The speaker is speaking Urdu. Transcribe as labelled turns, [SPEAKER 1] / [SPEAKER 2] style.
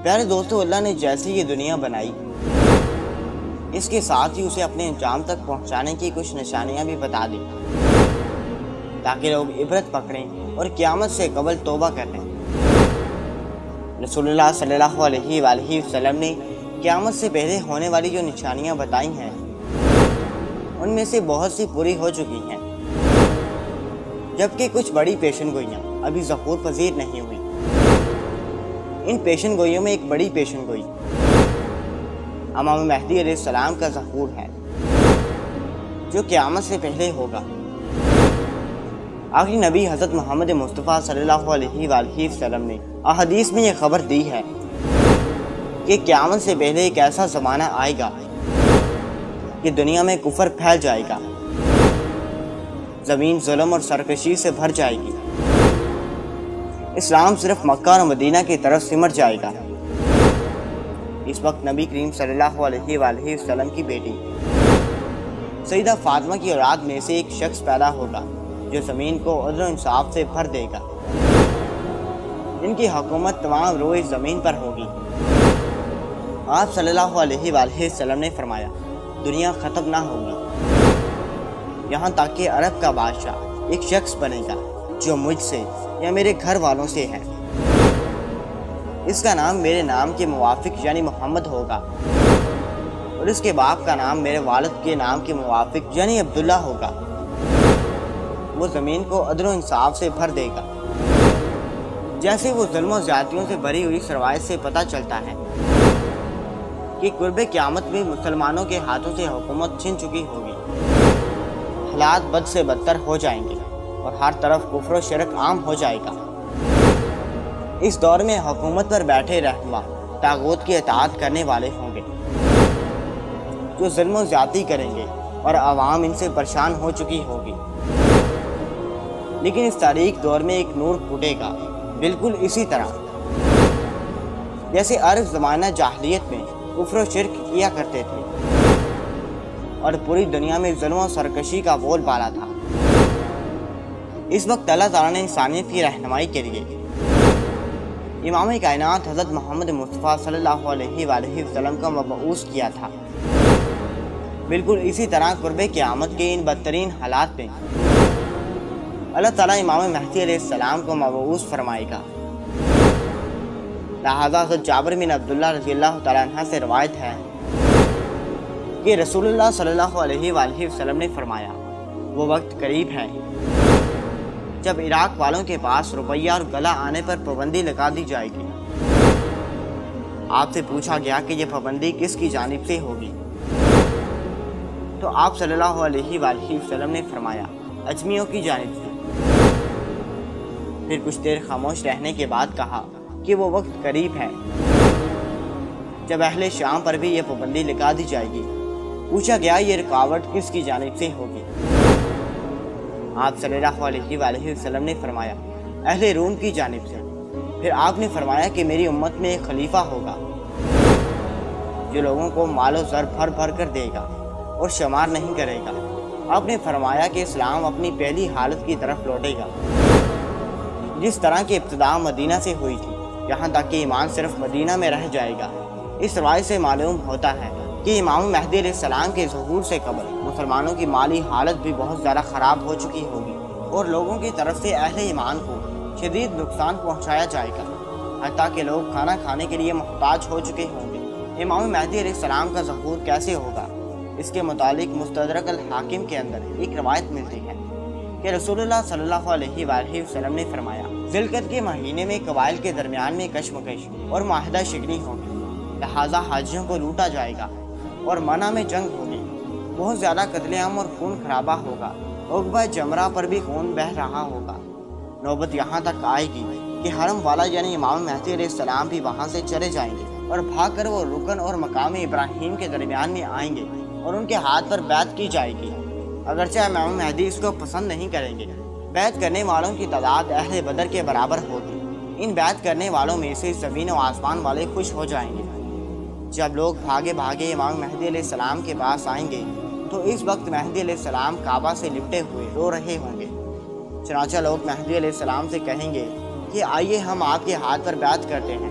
[SPEAKER 1] پیارے دوستو، اللہ نے جیسی یہ دنیا بنائی اس کے ساتھ ہی اسے اپنے انجام تک پہنچانے کی کچھ نشانیاں بھی بتا دی تاکہ لوگ عبرت پکڑیں اور قیامت سے قبل توبہ کر لیں۔ رسول اللہ صلی اللہ علیہ وآلہ وسلم نے قیامت سے پہلے ہونے والی جو نشانیاں بتائی ہیں ان میں سے بہت سی پوری ہو چکی ہیں، جبکہ کچھ بڑی پیشن گوئیاں ابھی ظہور پذیر نہیں ہوئی۔ ان پیشن گوئیوں میں ایک بڑی پیشن گوئی امام مہدی علیہ السلام کا ظہور ہے، جو قیامت سے پہلے ہوگا۔ آخری نبی حضرت محمد مصطفیٰ صلی اللہ علیہ وآلہ وسلم نے احادیث میں یہ خبر دی ہے کہ قیامت سے پہلے ایک ایسا زمانہ آئے گا کہ دنیا میں کفر پھیل جائے گا، زمین ظلم اور سرکشی سے بھر جائے گی، اسلام صرف مکہ اور مدینہ کی طرف سمٹ جائے گا۔ اس وقت نبی کریم صلی اللہ علیہ وآلہ وسلم کی بیٹی سیدہ فاطمہ کی اولاد میں سے ایک شخص پیدا ہوگا جو زمین کو عدل و انصاف سے بھر دے گا، جن کی حکومت تمام روئے زمین پر ہوگی۔ آپ صلی اللہ علیہ وآلہ وسلم نے فرمایا، دنیا ختم نہ ہوگی یہاں تک کہ عرب کا بادشاہ ایک شخص بنے گا جو مجھ سے یا میرے گھر والوں سے ہے، اس کا نام میرے نام کے موافق یعنی محمد ہوگا، اور اس کے باپ کا نام میرے والد کے نام کے موافق یعنی عبداللہ ہوگا۔ وہ زمین کو عدل و انصاف سے بھر دے گا، جیسے وہ ظلم و زیادتیوں سے بھری ہوئی روایت سے پتہ چلتا ہے کہ قرب قیامت میں مسلمانوں کے ہاتھوں سے حکومت چھن چکی ہوگی، حالات بد سے بدتر ہو جائیں گے اور ہر طرف کفر و شرک عام ہو جائے گا۔ اس دور میں حکومت پر بیٹھے رہنما طاغوت کی اطاعت کرنے والے ہوں گے جو ظلم و زیادتی کریں گے اور عوام ان سے پریشان ہو چکی ہوگی۔ لیکن اس تاریک دور میں ایک نور پھوٹے گا، بالکل اسی طرح جیسے عرب زمانہ جاہلیت میں کفر و شرک کیا کرتے تھے اور پوری دنیا میں ظلم و سرکشی کا بول بالا تھا۔ اس وقت اللہ تعالیٰ نے انسانیت کی رہنمائی کے لیے امام کائنات حضرت محمد مصطفیٰ صلی اللہ علیہ وآلہ وسلم کا مبعوث کیا تھا۔ بالکل اسی طرح قرب قیامت کے ان بدترین حالات میں اللہ تعالیٰ امام مہدی علیہ السلام کو مبعوث فرمائے گا۔ لہذا حضرت جابر بن عبداللہ رضی اللہ تعالیٰ عنہ سے روایت ہے کہ رسول اللہ صلی اللہ علیہ وآلہ وسلم نے فرمایا، وہ وقت قریب ہے جب عراق والوں کے پاس روپیہ اور گلا آنے پر پابندی لگا دی جائے گی۔ آپ سے پوچھا گیا کہ یہ پابندی کس کی جانب سے ہوگی، تو آپ صلی اللہ علیہ وآلہ وسلم نے فرمایا، اجمیوں کی جانب سے۔ پھر کچھ دیر خاموش رہنے کے بعد کہا کہ وہ وقت قریب ہے جب اہل شام پر بھی یہ پابندی لگا دی جائے گی۔ پوچھا گیا، یہ رکاوٹ کس کی جانب سے ہوگی؟ آپ صلی اللہ علیہ وآلہ وسلم نے فرمایا، اہل روم کی جانب سے۔ پھر آپ نے فرمایا کہ میری امت میں ایک خلیفہ ہوگا جو لوگوں کو مال و زر بھر بھر کر دے گا اور شمار نہیں کرے گا۔ آپ نے فرمایا کہ اسلام اپنی پہلی حالت کی طرف لوٹے گا، جس طرح کی ابتدا مدینہ سے ہوئی تھی، یہاں تک کہ ایمان صرف مدینہ میں رہ جائے گا۔ اس روایت سے معلوم ہوتا ہے کہ امام مہدی علیہ السلام کے ظہور سے قبل مسلمانوں کی مالی حالت بھی بہت زیادہ خراب ہو چکی ہوگی اور لوگوں کی طرف سے اہل ایمان کو شدید نقصان پہنچایا جائے گا، حتیٰ کہ لوگ کھانا کھانے کے لیے محتاج ہو چکے ہوں گے۔ امام مہدی علیہ السلام کا ظہور کیسے ہوگا، اس کے متعلق مستدرک الحاکم کے اندر ایک روایت ملتی ہے کہ رسول اللہ صلی اللہ علیہ وآلہ وسلم نے فرمایا، ذی القعدہ کے مہینے میں قبائل کے درمیان میں کشمکش اور معاہدہ شکنی ہوگی، لہٰذا حاجیوں کو لوٹا جائے گا اور منع میں جنگ ہوگی، بہت زیادہ قتل عام اور خون خرابہ ہوگا، عقبہ جمرہ پر بھی خون بہہ رہا ہوگا۔ نوبت یہاں تک آئے گی کہ حرم والا یعنی امام مہدی علیہ السلام بھی وہاں سے چلے جائیں گے اور بھاگ کر وہ رکن اور مقام ابراہیم کے درمیان میں آئیں گے اور ان کے ہاتھ پر بیعت کی جائے گی، اگرچہ امام مہدی اس کو پسند نہیں کریں گے۔ بیعت کرنے والوں کی تعداد اہل بدر کے برابر ہوگی۔ ان بیعت کرنے والوں میں سے زمین و آسمان والے خوش ہو جائیں گے۔ جب لوگ بھاگے بھاگے امام مہدی علیہ السلام کے پاس آئیں گے تو اس وقت مہدی علیہ السلام کعبہ سے لپٹے ہوئے رو رہے ہوں گے۔ چنانچہ لوگ مہدی علیہ السلام سے کہیں گے کہ آئیے ہم آپ کے ہاتھ پر بیعت کرتے ہیں۔